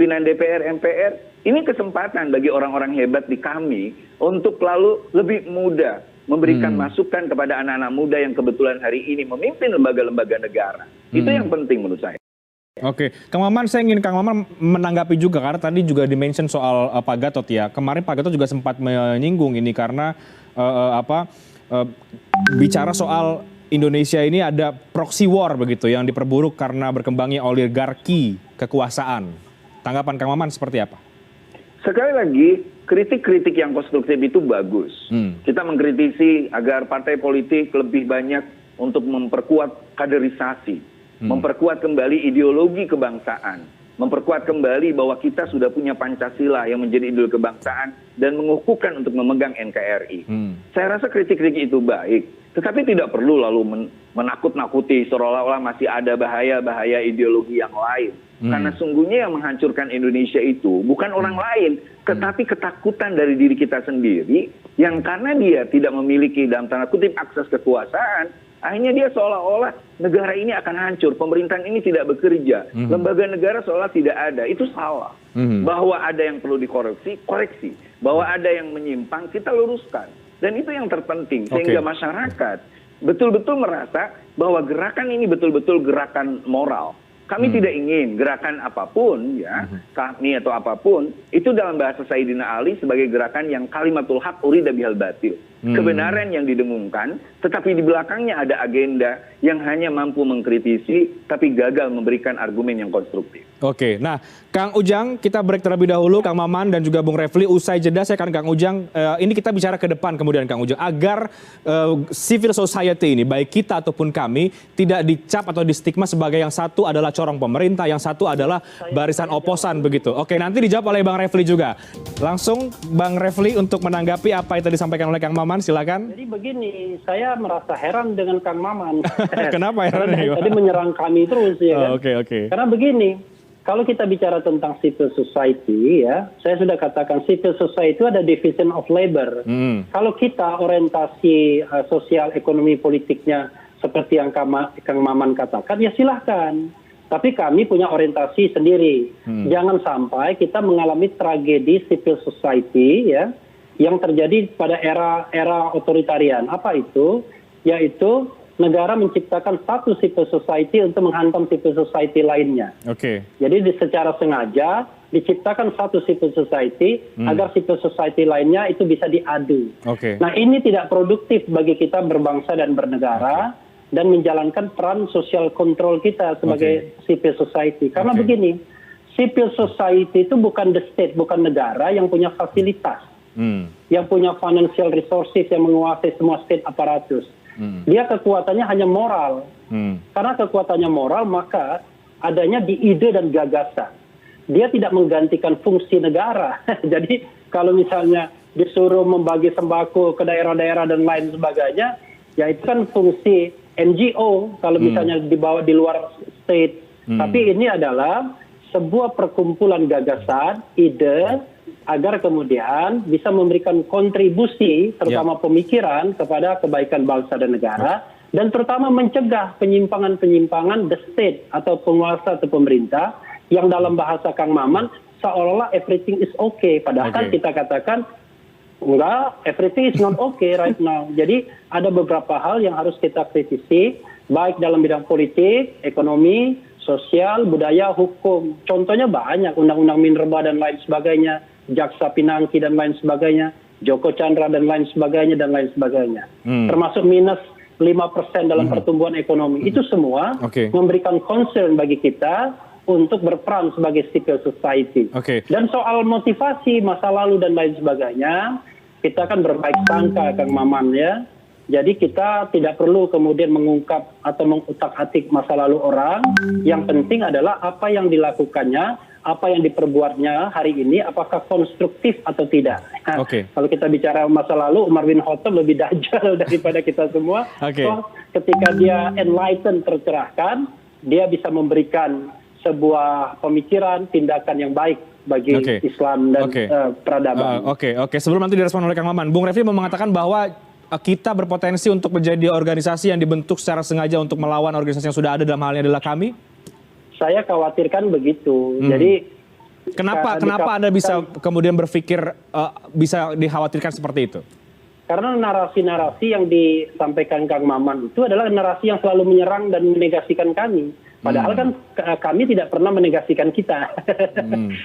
pimpinan DPR, MPR, ini kesempatan bagi orang-orang hebat di kami untuk lalu lebih mudah memberikan masukan kepada anak-anak muda yang kebetulan hari ini memimpin lembaga-lembaga negara. Itu yang penting menurut saya. Oke, Kang Maman, saya ingin Kang Maman menanggapi juga karena tadi juga di-mention soal Pak Gatot ya. Kemarin Pak Gatot juga sempat menyinggung ini karena bicara soal Indonesia ini ada proxy war begitu yang diperburuk karena berkembangnya oligarki kekuasaan. Tanggapan Kang Maman seperti apa? Sekali lagi, kritik-kritik yang konstruktif itu bagus. Kita mengkritisi agar partai politik lebih banyak untuk memperkuat kaderisasi. Memperkuat kembali ideologi kebangsaan, memperkuat kembali bahwa kita sudah punya Pancasila yang menjadi ideologi kebangsaan dan mengukuhkan untuk memegang NKRI. Saya rasa kritik-kritik itu baik, tetapi tidak perlu lalu menakut-nakuti seolah-olah masih ada bahaya-bahaya ideologi yang lain. Karena sungguhnya yang menghancurkan Indonesia itu bukan orang lain, tetapi ketakutan dari diri kita sendiri yang karena dia tidak memiliki dalam tanda kutip akses kekuasaan, akhirnya dia seolah-olah negara ini akan hancur, pemerintahan ini tidak bekerja, lembaga negara seolah tidak ada. Itu salah. Bahwa ada yang perlu dikoreksi, koreksi. Bahwa ada yang menyimpang, kita luruskan. Dan itu yang terpenting, sehingga masyarakat betul-betul merasa bahwa gerakan ini betul-betul gerakan moral. Kami tidak ingin gerakan apapun, ya, kami atau apapun, itu dalam bahasa Sayyidina Ali sebagai gerakan yang kalimatul haq urida bihal batil. Kebenaran yang didengungkan, tetapi di belakangnya ada agenda yang hanya mampu mengkritisi, tapi gagal memberikan argumen yang konstruktif. Oke, nah Kang Ujang, kita break terlebih dahulu, Kang Maman dan juga Bung Refli. Usai jeda saya akan Kang Ujang, ini kita bicara ke depan kemudian Kang Ujang, agar civil society ini, baik kita ataupun kami, tidak dicap atau distigma sebagai yang satu adalah corong pemerintah, yang satu adalah barisan oposan begitu. Oke, nanti dijawab oleh Bang Refli juga. Langsung Bang Refli untuk menanggapi apa yang tadi disampaikan oleh Kang Maman, silakan. Jadi begini, saya merasa heran dengan Kang Maman. Kenapa heran? Tadi menyerang kami terus ya kan? Oke. Karena begini, kalau kita bicara tentang civil society ya, saya sudah katakan civil society itu ada division of labor. Kalau kita orientasi sosial ekonomi politiknya seperti yang Kang Maman katakan, ya silahkan. Tapi kami punya orientasi sendiri. Jangan sampai kita mengalami tragedi civil society ya, yang terjadi pada era otoritarian. Apa itu? Yaitu negara menciptakan satu civil society untuk menghantam civil society lainnya. Jadi secara sengaja diciptakan satu civil society agar civil society lainnya itu bisa diadu. Nah ini tidak produktif bagi kita berbangsa dan bernegara dan menjalankan peran social control kita sebagai civil society. Karena begini, civil society itu bukan the state, bukan negara yang punya fasilitas, yang punya financial resources yang menguasai semua state aparatus. Dia kekuatannya hanya moral. Karena kekuatannya moral, maka adanya di ide dan gagasan. Dia tidak menggantikan fungsi negara. Jadi kalau misalnya disuruh membagi sembako ke daerah-daerah dan lain sebagainya, ya itu kan fungsi NGO kalau misalnya dibawa di luar state. Tapi ini adalah sebuah perkumpulan gagasan, ide, agar kemudian bisa memberikan kontribusi, terutama pemikiran kepada kebaikan bangsa dan negara, dan terutama mencegah penyimpangan-penyimpangan the state atau penguasa atau pemerintah yang dalam bahasa Kang Maman seolah-olah everything is okay, padahal kita katakan enggak, everything is not okay right now. Jadi ada beberapa hal yang harus kita kritisi, baik dalam bidang politik, ekonomi, sosial, budaya, hukum. Contohnya banyak, undang-undang minerba dan lain sebagainya, Jaksa Pinangki dan lain sebagainya, Joko Chandra dan lain sebagainya, termasuk minus 5% dalam pertumbuhan ekonomi. Itu semua memberikan concern bagi kita untuk berperan sebagai civil society. Dan soal motivasi masa lalu dan lain sebagainya, kita kan berbaik sangka Kang Maman ya. Jadi kita tidak perlu kemudian mengungkap atau mengutak-atik masa lalu orang. Yang penting adalah apa yang dilakukannya, apa yang diperbuatnya hari ini, apakah konstruktif atau tidak. Kalau kita bicara masa lalu, Umar bin Khattab lebih dajjal daripada kita semua. So, ketika dia enlightened, tercerahkan, dia bisa memberikan sebuah pemikiran, tindakan yang baik bagi Islam dan peradaban. Sebelum nanti direspon oleh Kang Maman, Bung Refli mengatakan bahwa kita berpotensi untuk menjadi organisasi yang dibentuk secara sengaja untuk melawan organisasi yang sudah ada, dalam halnya adalah kami? Saya khawatirkan begitu. Jadi Kenapa Anda bisa kemudian berpikir bisa dikhawatirkan seperti itu? Karena narasi-narasi yang disampaikan Kang Maman itu adalah narasi yang selalu menyerang dan menegasikan kami. Padahal kan kami tidak pernah menegasikan kita.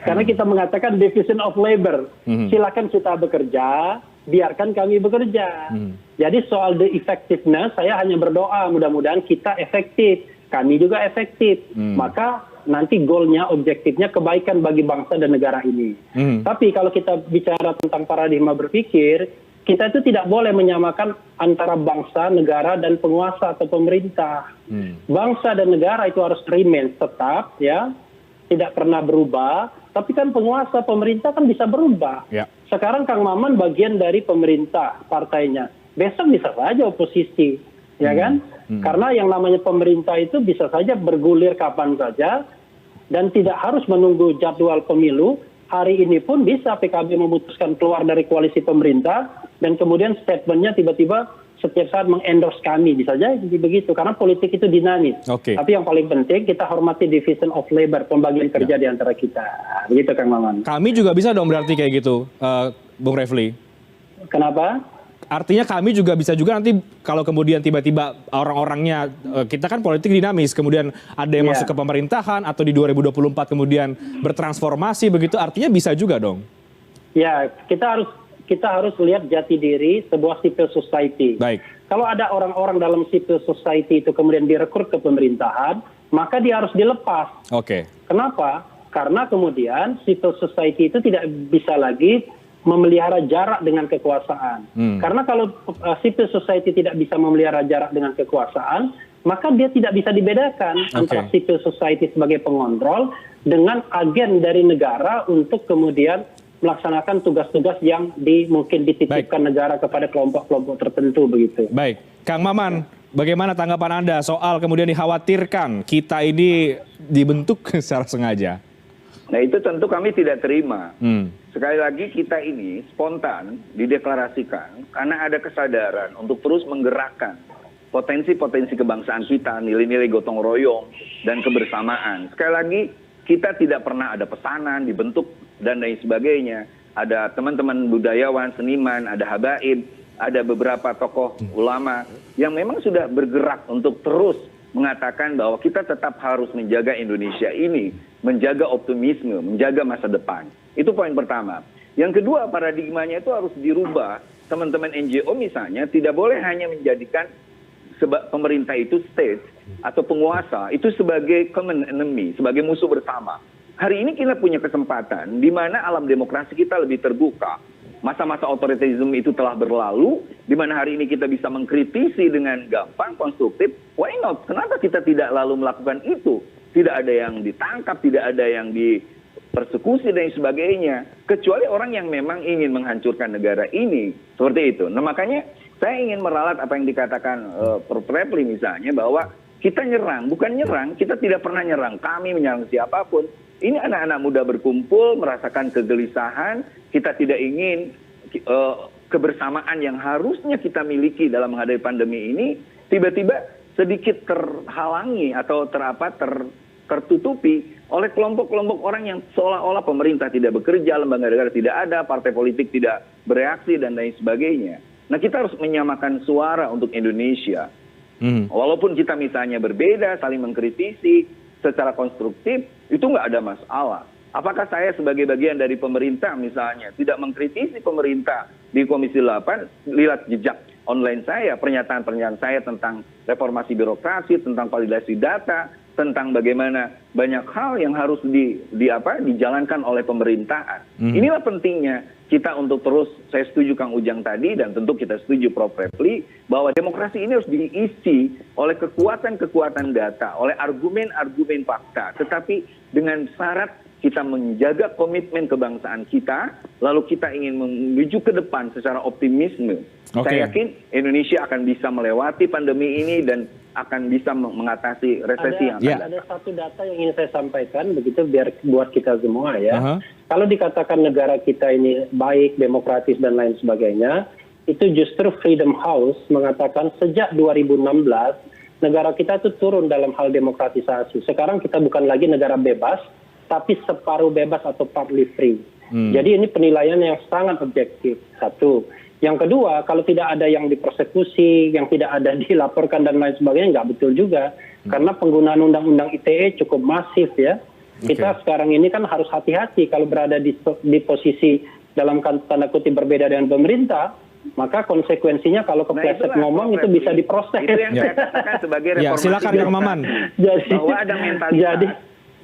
Karena kita mengatakan division of labor. Silakan kita bekerja, biarkan kami bekerja. Jadi soal the effectiveness, saya hanya berdoa mudah-mudahan kita efektif. Kami juga efektif. Maka nanti goalnya, objektifnya kebaikan bagi bangsa dan negara ini. Tapi kalau kita bicara tentang paradigma berpikir, kita itu tidak boleh menyamakan antara bangsa, negara, dan penguasa atau pemerintah. Bangsa dan negara itu harus remain tetap, ya, tidak pernah berubah. Tapi kan penguasa, pemerintah kan bisa berubah. Ya. Sekarang Kang Maman bagian dari pemerintah partainya. Besok bisa saja oposisi, ya kan? Karena yang namanya pemerintah itu bisa saja bergulir kapan saja dan tidak harus menunggu jadwal pemilu. Hari ini pun bisa PKB memutuskan keluar dari koalisi pemerintah dan kemudian statementnya tiba-tiba setiap saat mengendorse kami. Bisa jadi begitu karena politik itu dinamis. Tapi yang paling penting kita hormati division of labor, pembagian kerja di antara kita. Begitu Kang Maman. Kami juga bisa dong berarti kayak gitu, Bung Refli. Kenapa? Artinya kami juga bisa juga nanti kalau kemudian tiba-tiba orang-orangnya, kita kan politik dinamis, kemudian ada yang masuk ke pemerintahan atau di 2024 kemudian bertransformasi begitu, artinya bisa juga dong. Ya, kita harus lihat jati diri sebuah civil society. Baik. Kalau ada orang-orang dalam civil society itu kemudian direkrut ke pemerintahan, maka dia harus dilepas. Kenapa? Karena kemudian civil society itu tidak bisa lagi memelihara jarak dengan kekuasaan. Karena kalau civil society tidak bisa memelihara jarak dengan kekuasaan, maka dia tidak bisa dibedakan antara civil society sebagai pengontrol dengan agen dari negara untuk kemudian melaksanakan tugas-tugas yang mungkin dititipkan negara kepada kelompok-kelompok tertentu begitu. Baik, Kang Maman, bagaimana tanggapan Anda soal kemudian dikhawatirkan kita ini dibentuk secara sengaja? Nah itu tentu kami tidak terima. Sekali lagi kita ini spontan dideklarasikan karena ada kesadaran untuk terus menggerakkan potensi-potensi kebangsaan kita, nilai-nilai gotong royong dan kebersamaan. Sekali lagi kita tidak pernah ada pesanan dibentuk dan lain sebagainya. Ada teman-teman budayawan, seniman, ada habaib, ada beberapa tokoh ulama yang memang sudah bergerak untuk terus mengatakan bahwa kita tetap harus menjaga Indonesia ini, menjaga optimisme, menjaga masa depan. Itu poin pertama. Yang kedua, paradigmanya itu harus dirubah. Teman-teman NGO misalnya tidak boleh hanya menjadikan pemerintah itu state atau penguasa itu sebagai common enemy, sebagai musuh bersama. Hari ini kita punya kesempatan di mana alam demokrasi kita lebih terbuka. Masa-masa otoritarisme itu telah berlalu, di mana hari ini kita bisa mengkritisi dengan gampang, konstruktif. Why not? Kenapa kita tidak lalu melakukan itu? Tidak ada yang ditangkap, tidak ada yang dipersekusi dan sebagainya. Kecuali orang yang memang ingin menghancurkan negara ini. Seperti itu. Nah makanya saya ingin meralat apa yang dikatakan Prof. Refli misalnya, bahwa kita nyerang, bukan nyerang, kita tidak pernah nyerang. Kami menyerang siapapun. Ini anak-anak muda berkumpul, merasakan kegelisahan, kita tidak ingin kebersamaan yang harusnya kita miliki dalam menghadapi pandemi ini, tiba-tiba sedikit terhalangi atau tertutupi oleh kelompok-kelompok orang yang seolah-olah pemerintah tidak bekerja, lembaga negara tidak ada, partai politik tidak bereaksi, dan lain sebagainya. Nah kita harus menyamakan suara untuk Indonesia. Walaupun kita misalnya berbeda, saling mengkritisi, secara konstruktif, itu nggak ada masalah. Apakah saya sebagai bagian dari pemerintah misalnya tidak mengkritisi pemerintah di Komisi 8, lihat jejak online saya, pernyataan-pernyataan saya tentang reformasi birokrasi, tentang validasi data, tentang bagaimana banyak hal yang harus dijalankan oleh pemerintahan. Inilah pentingnya kita untuk terus, saya setuju Kang Ujang tadi, dan tentu kita setuju Prof. Refli, bahwa demokrasi ini harus diisi oleh kekuatan-kekuatan data, oleh argumen-argumen fakta, tetapi dengan syarat kita menjaga komitmen kebangsaan kita, lalu kita ingin menuju ke depan secara optimisme. Saya yakin Indonesia akan bisa melewati pandemi ini dan akan bisa mengatasi resesi yang akan datang. Ada satu data yang ingin saya sampaikan, begitu biar buat kita semua ya. Kalau dikatakan negara kita ini baik, demokratis dan lain sebagainya, itu justru Freedom House mengatakan sejak 2016 negara kita itu turun dalam hal demokratisasi. Sekarang kita bukan lagi negara bebas, tapi separuh bebas atau partly free. Jadi ini penilaian yang sangat objektif. Satu. Yang kedua, kalau tidak ada yang dipersekusi, yang tidak ada dilaporkan dan lain sebagainya, nggak betul juga. Karena penggunaan undang-undang ITE cukup masif ya. Kita sekarang ini kan harus hati-hati kalau berada di posisi dalam tanda kutip berbeda dengan pemerintah, maka konsekuensinya kalau kepleset ngomong itu bisa diproses. Itu yang saya katakan sebagai reformasi. Silakan Kang Maman. Bahwa ada mentalitas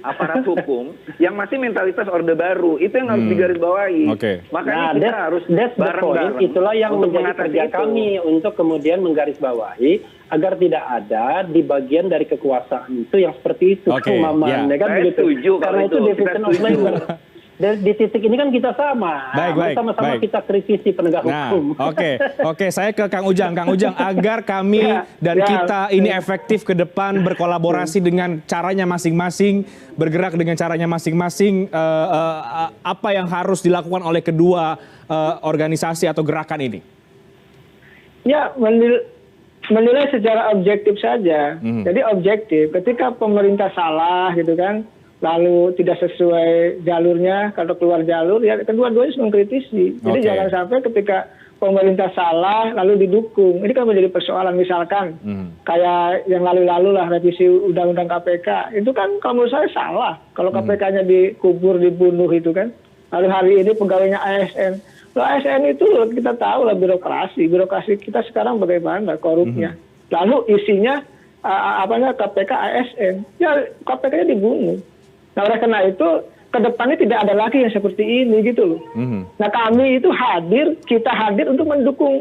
aparat hukum yang masih mentalitas Orde Baru, itu yang harus digarisbawahi. Makanya kita harus bareng-bareng. Itulah yang menjadi kerja kami untuk kemudian menggarisbawahi agar tidak ada di bagian dari kekuasaan itu yang seperti itu. Kang Maman, ya kan begitu. Karena itu division of labor. Di titik ini kan kita sama. Sama-sama kita kritisi penegak hukum. Oke, saya ke Kang Ujang. Kang Ujang, agar kami dan kita ini efektif ke depan, berkolaborasi dengan caranya masing-masing, bergerak dengan caranya masing-masing, apa yang harus dilakukan oleh kedua organisasi atau gerakan ini? Ya, menilai secara objektif saja. Jadi objektif, ketika pemerintah salah gitu kan, lalu tidak sesuai jalurnya, kalau keluar jalur, ya kedua-duanya harus mengkritisi. Jadi jangan sampai ketika pemerintah salah, lalu didukung. Ini kan menjadi persoalan, misalkan kayak yang lalu-lalu lah, revisi Undang-Undang KPK. Itu kan kalau menurut saya salah. Kalau KPK-nya dikubur, dibunuh itu kan. Lalu hari ini pegawainya ASN. Loh, ASN itu kita tahu lah birokrasi. Birokrasi kita sekarang bagaimana korupnya. Lalu isinya KPK ASN. Ya KPK-nya dibunuh. Nah, oleh karena itu ke depannya tidak ada lagi yang seperti ini gitu loh. Nah, kami itu kita hadir untuk mendukung,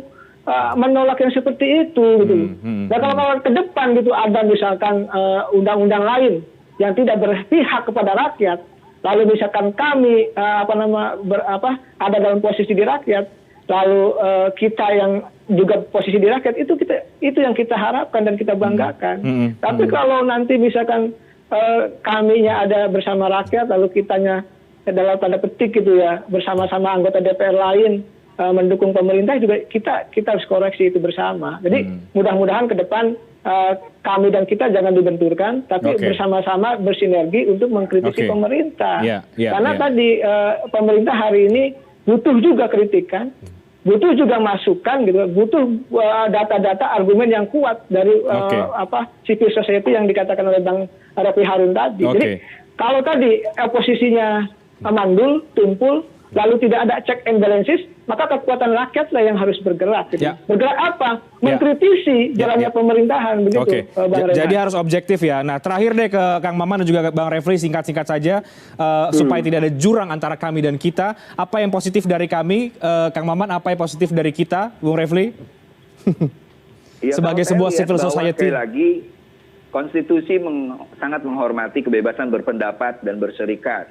menolak yang seperti itu gitu loh. Nah, kalau ke depan gitu ada misalkan undang-undang lain yang tidak berpihak kepada rakyat, lalu misalkan kami ada dalam posisi di rakyat, lalu kita yang juga posisi di rakyat, itu yang kita harapkan dan kita banggakan. Tapi kalau nanti misalkan kaminya ada bersama rakyat, lalu kitanya dalam tanda petik gitu ya, bersama-sama anggota DPR lain mendukung pemerintah, juga kita harus koreksi itu bersama. Jadi mudah-mudahan ke depan kami dan kita jangan dibenturkan, tapi bersama-sama bersinergi untuk mengkritisi pemerintah. Karena tadi pemerintah hari ini butuh juga kritikan, butuh juga masukan gitu, butuh data-data argumen yang kuat dari civil society yang dikatakan oleh Bang Refli Harun tadi. Jadi kalau tadi posisinya mandul, tumpul, lalu tidak ada check and balances, maka kekuatan rakyat lah yang harus bergerak. Gitu. Bergerak apa? Mengkritisi jalannya pemerintahan, begitu. Jadi harus objektif ya. Nah, terakhir deh ke Kang Maman dan juga Bang Refli, singkat-singkat saja supaya tidak ada jurang antara kami dan kita. Apa yang positif dari kami, Kang Maman? Apa yang positif dari kita, Bung Refli? Sebagai sebuah civil society. Sekali lagi, konstitusi sangat menghormati kebebasan berpendapat dan berserikat.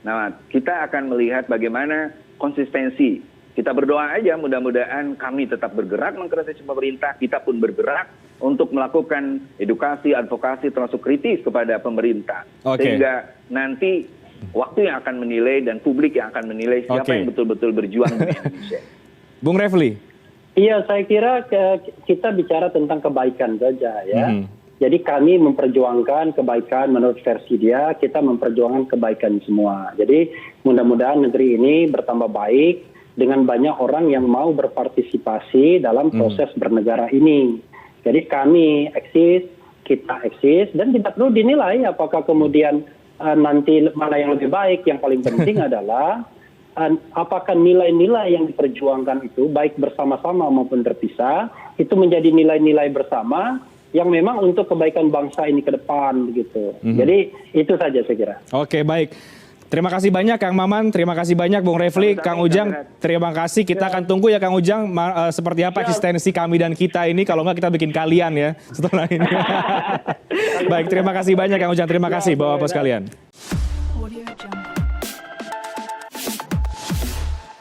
Nah, kita akan melihat bagaimana konsistensi. Kita berdoa aja mudah-mudahan kami tetap bergerak mengkritisi pemerintah, kita pun bergerak untuk melakukan edukasi, advokasi termasuk kritis kepada pemerintah. Sehingga nanti waktu yang akan menilai dan publik yang akan menilai siapa yang betul-betul berjuang di Indonesia. Bung Refli. Iya, saya kira kita bicara tentang kebaikan saja ya. Jadi kami memperjuangkan kebaikan menurut versi dia, kita memperjuangkan kebaikan semua. Jadi mudah-mudahan negeri ini bertambah baik dengan banyak orang yang mau berpartisipasi dalam proses bernegara ini. Jadi kami eksis, kita eksis, dan tidak perlu dinilai apakah kemudian nanti mana yang lebih baik. Yang paling penting adalah apakah nilai-nilai yang diperjuangkan itu baik bersama-sama maupun terpisah, itu menjadi nilai-nilai bersama yang memang untuk kebaikan bangsa ini ke depan begitu. Jadi itu saja saya kira. Oke, baik. Terima kasih banyak Kang Maman, terima kasih banyak Bung Refli, Kang Ujang, terima kasih. Kita akan tunggu ya Kang Ujang seperti apa eksistensi kami dan kita ini, kalau nggak kita bikin kalian ya setelah ini. Baik, terima kasih banyak Kang Ujang, terima kasih Bapak-Bapak sekalian.